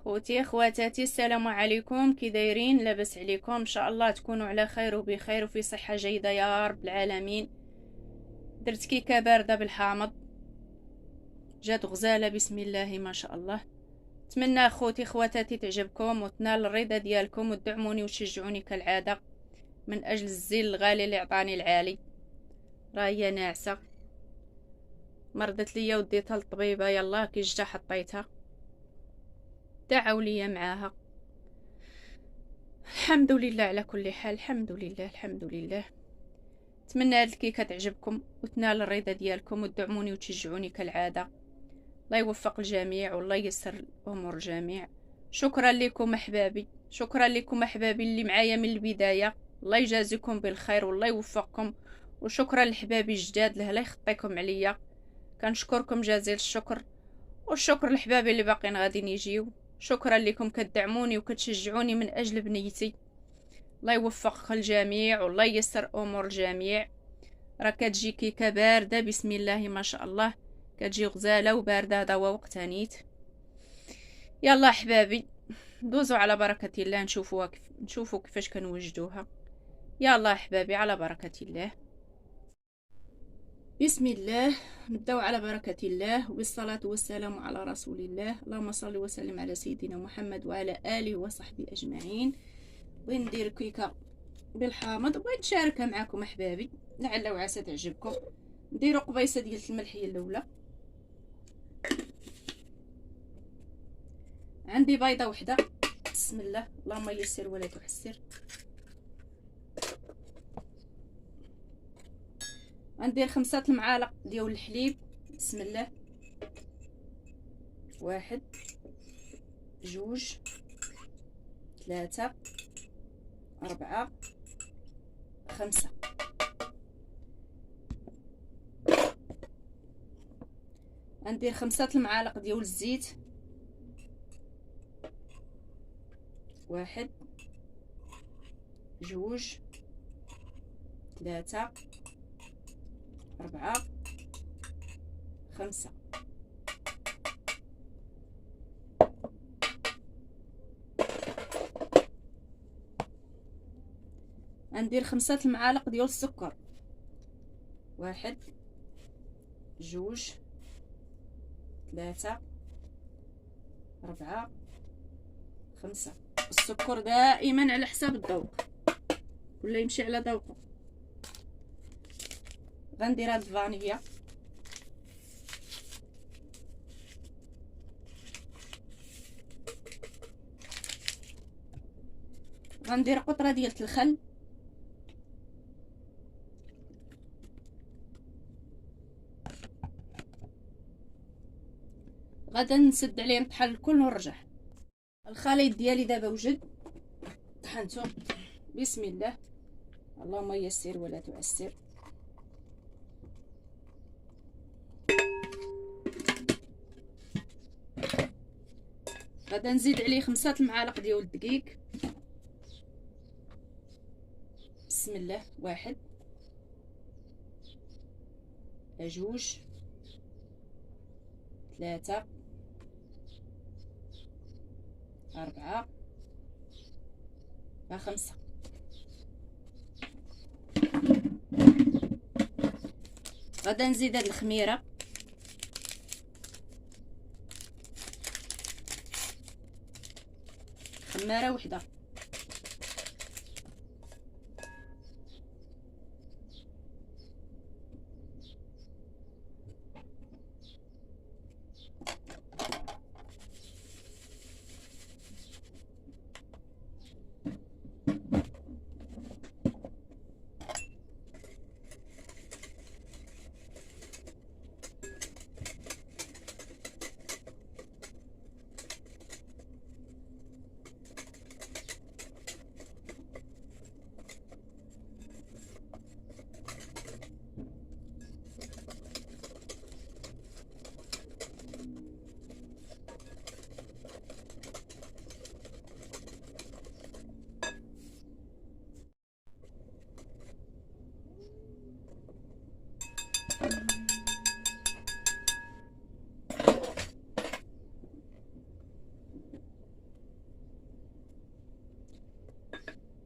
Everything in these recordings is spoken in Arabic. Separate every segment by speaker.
Speaker 1: خوتي خواتاتي، السلام عليكم. كي دايرين؟ لاباس عليكم؟ ان شاء الله تكونوا على خير وبخير وفي صحه جيده يا رب العالمين. درت كيكه بارده بالحامض، جات غزاله بسم الله ما شاء الله. نتمنى خوتي خواتاتي تعجبكم وتنال الرضا ديالكم وتدعموني وتشجعوني كالعاده من اجل الزين الغالي اللي عطاني العالي. راه هي ناعسه، مرضت ليا وديتها للطبيبه، يلا كي جتا حطيتها، دعوا ليا معاها. الحمد لله على كل حال، الحمد لله الحمد لله. نتمنى هاد الكيكه تعجبكم وتنال الرضا ديالكم وتدعموني وتشجعوني كالعاده. الله يوفق الجميع والله ييسر امور الجميع. شكرا لكم احبابي، شكرا لكم احبابي اللي معايا من البدايه. الله يجازيكم بالخير والله يوفقكم. وشكرا لحبابي الجداد اللي الله يخطيكم عليا، كنشكركم جزيل الشكر. والشكر لحبابي اللي باقيين غاديين يجيو. شكرا لكم كتدعموني وكتشجعوني من اجل بنيتي. الله يوفق الجميع والله ييسر امور الجميع. راه كتجي كيكه بارده بسم الله ما شاء الله، كتجي غزاله وبارده، هذا هو وقت نيت. يلا احبابي دوزوا على بركه الله، نشوفوا كيفاش كنوجدوها. يلا احبابي على بركه الله، بسم الله. نبداو على بركه الله وبالصلاه والسلام على رسول الله. اللهم صل وسلم على سيدنا محمد وعلى اله وصحبه اجمعين. بغيت ندير كيكه بالحامض، بغيت نشاركها معكم احبابي لعل وعسى تعجبكم. نديروا قبيصه ديال الملح هي الاولى. عندي بيضه وحده، بسم الله اللهم يسر ولا تحسر. غندير 5 المعالق ديال الحليب، بسم الله. 1 2 3 4 5. غندير 5 المعالق ديال الزيت، 1 2 3 4 5. غندير 5 المعالق ديال السكر، 1 2 3 4 5. السكر دائما على حساب الذوق، ولا يمشي على ذوقه. غندير هاد الفانيليا، غندير قطره ديال الخل، غادا نسد عليه نطحن الكل ونرجع. الخليط ديالي دابا وجد، طحنته بسم الله. اللهم يسر ولا تعسر. غادا نزيد عليه 5 المعالق ديال الدقيق، بسم الله. 1 2 3 4 5. غادا نزيد هاد الخميره، خماره وحده.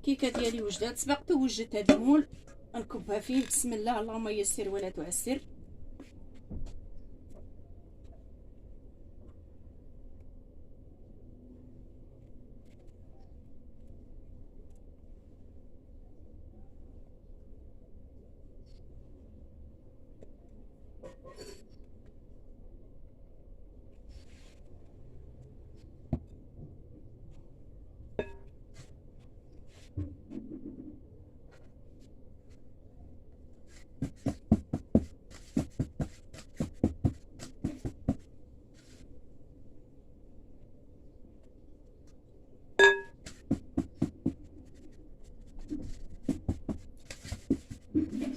Speaker 1: الكيكه ديالي وجدات، سبقت وجدت هذا المول نكبها فيه. بسم الله، اللهم يسر ولا تعسر.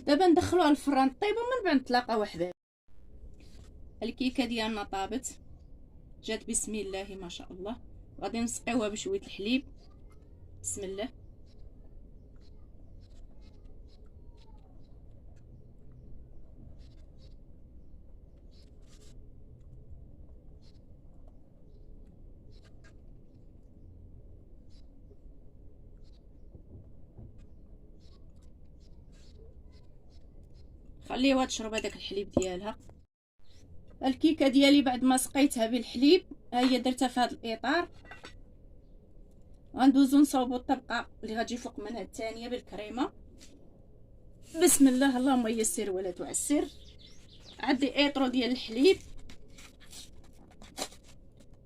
Speaker 1: دابا ندخلوها الفران طيبه ومن بعد نتلاقاو وحده. الكيكه ديالنا طابت، جات بسم الله ما شاء الله. غادي نسقيوها بشويه الحليب. بسم الله. خليوها تشرب هذاك الحليب ديالها. الكيكه ديالي بعد ما سقيتها بالحليب ها هي درتها في هذا الاطار. غندوزو نصاوبو الطبقه اللي غتجي فوق منها الثانيه بالكريمه. بسم الله، اللهم يسر ولا تعسر. عندي اطرو ديال الحليب.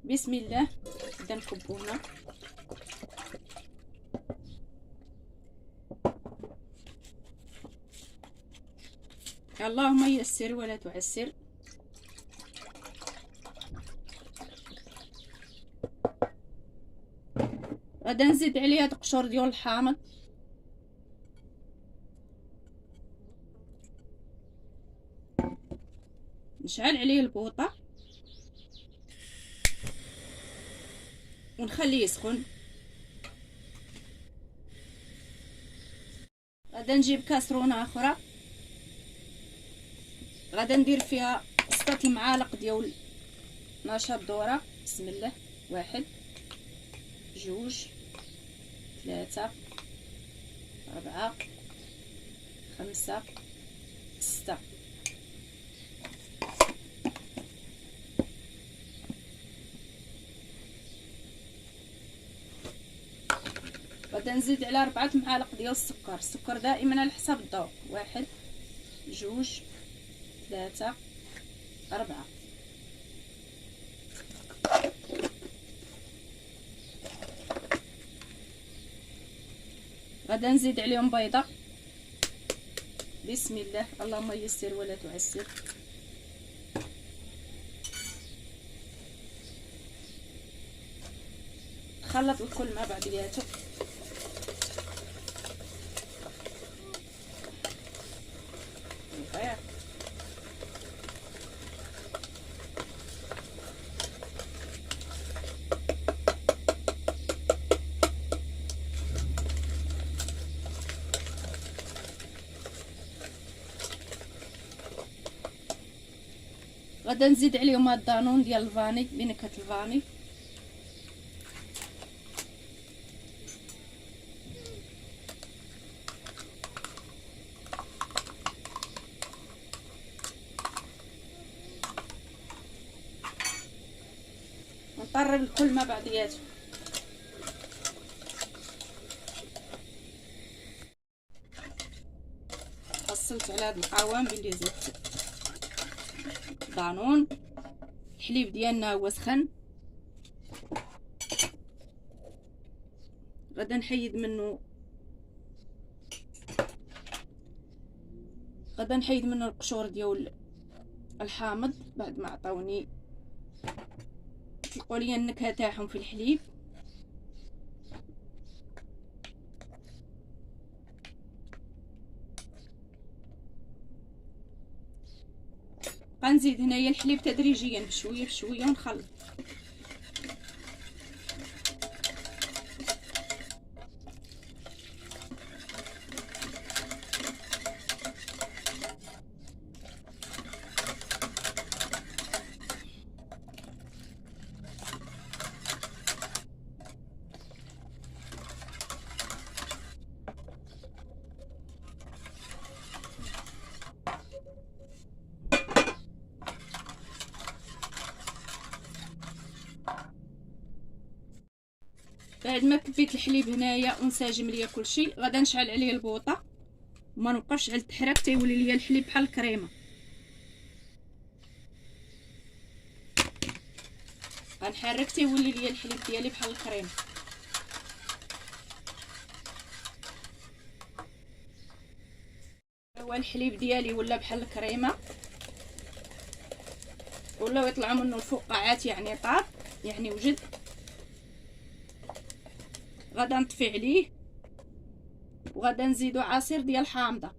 Speaker 1: بسم الله، نبدا نكبونا. اللهم يسر ولا تعسر. غادا نزيد عليها دقشور ديال الحامض. نشعل عليه البوطه ونخليه يسخن. غادا نجيب كاسرونه اخرى، غادا ندير فيها 6 معالق ديال نشا ذره. بسم الله، 1 2 3 4 5 6. غادا نزيد على 4 معالق ديال السكر دائما على حسب الذوق. 1 2 3 4. غادا نزيد عليهم بيضه. بسم الله، اللهم يسر ولا تعسر. خلط الكل مع بعضياته. غادا نزيد عليهم هاد الدانون ديال الفاني بنكهه الفاني. نطرب الكل مع بعضياته. حصلت على هاد القوام اللي زدت دانون. الحليب ديالنا هو سخن. غادا نحيد منه القشور ديال الحامض بعد ما عطاوني طلقوا لي النكهه تاعهم في الحليب. غنزيد هنايا الحليب تدريجيا بشويه بشويه ونخلط. بعد ما كبيت الحليب هنايا ونساجم ليا كلشي، غادا نشعل عليه البوطه وما نوقفش على التحراك تيولي ليا الحليب بحال الكريمه. غنحرك تيولي ليا الحليب ديالي بحال الكريمه. هو الحليب ديالي ولا بحال الكريمه، ولاو يطلعوا منه الفقاعات، يعني طاب، يعني وجد. غادا نطفي عليه وغادا نزيدو عصير ديال الحامضه.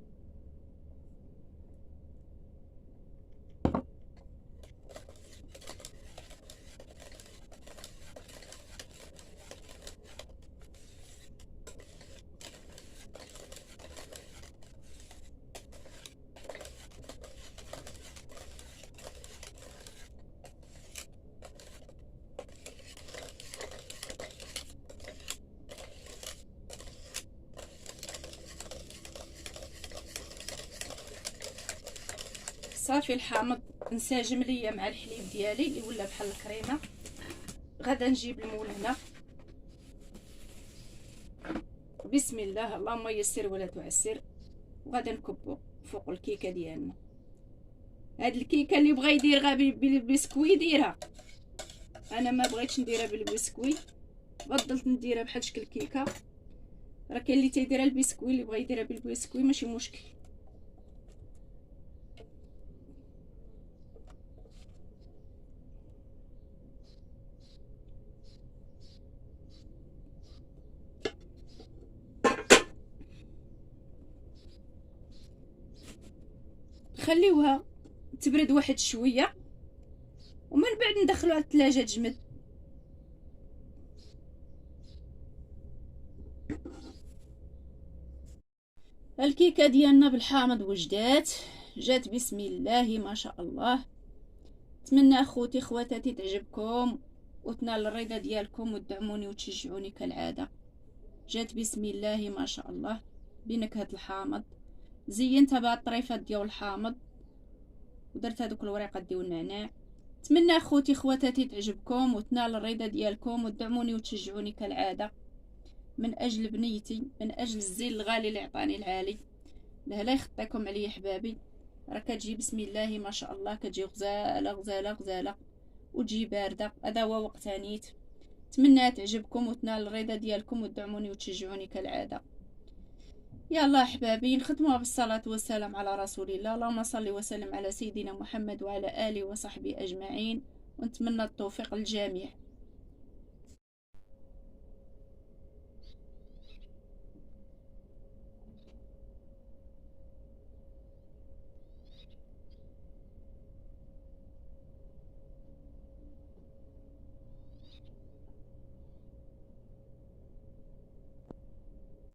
Speaker 1: صافي الحامض انسجم ليا مع الحليب ديالي اللي ولا بحال الكريمه. غادا نجيب المول هنا، بسم الله، اللهم يسر ولا تعسر، وغادا نكبو فوق الكيكه ديالنا. هاد الكيكه اللي بغى يدير غير بالبسكوي ديرها، انا ما بغيتش نديرها بالبسكوي، فضلت نديرها بحال شكل كيكه. راه كاين اللي تيديرها البسكوي، اللي بغى يديرها بالبسكوي ماشي مشكل. خليوها تبرد واحد شويه ومن بعد ندخلوها للثلاجه تجمد. الكيكه ديالنا بالحامض وجدات، جات بسم الله ما شاء الله. نتمنى اخوتي خواتاتي تعجبكم وتنال الرضا ديالكم وتدعموني وتشجعوني كالعاده. جات بسم الله ما شاء الله بنكهه الحامض. زينتها بهاد الطريفات ديال الحامض ودرت هذوك الوريقات ديال النعناع. نتمنى اخوتي خواتاتي تعجبكم وتنال الرضا ديالكم وتدعموني وتشجعوني كالعاده، من اجل بنيتي، من اجل الزين الغالي اللي عطاني العالي. لا يخطيكم عليا حبابي. راه كتجي بسم الله ما شاء الله، كتجي غزاله غزاله غزاله وتجي بارده. هذا هو وقت نيت. نتمنى تعجبكم وتنال الرضا ديالكم وتدعموني وتشجعوني كالعاده. يلا احبابي نختموها بالصلاه والسلام على رسول الله. اللهم صل وسلم على سيدنا محمد وعلى اله وصحبه اجمعين، ونتمنى التوفيق للجميع.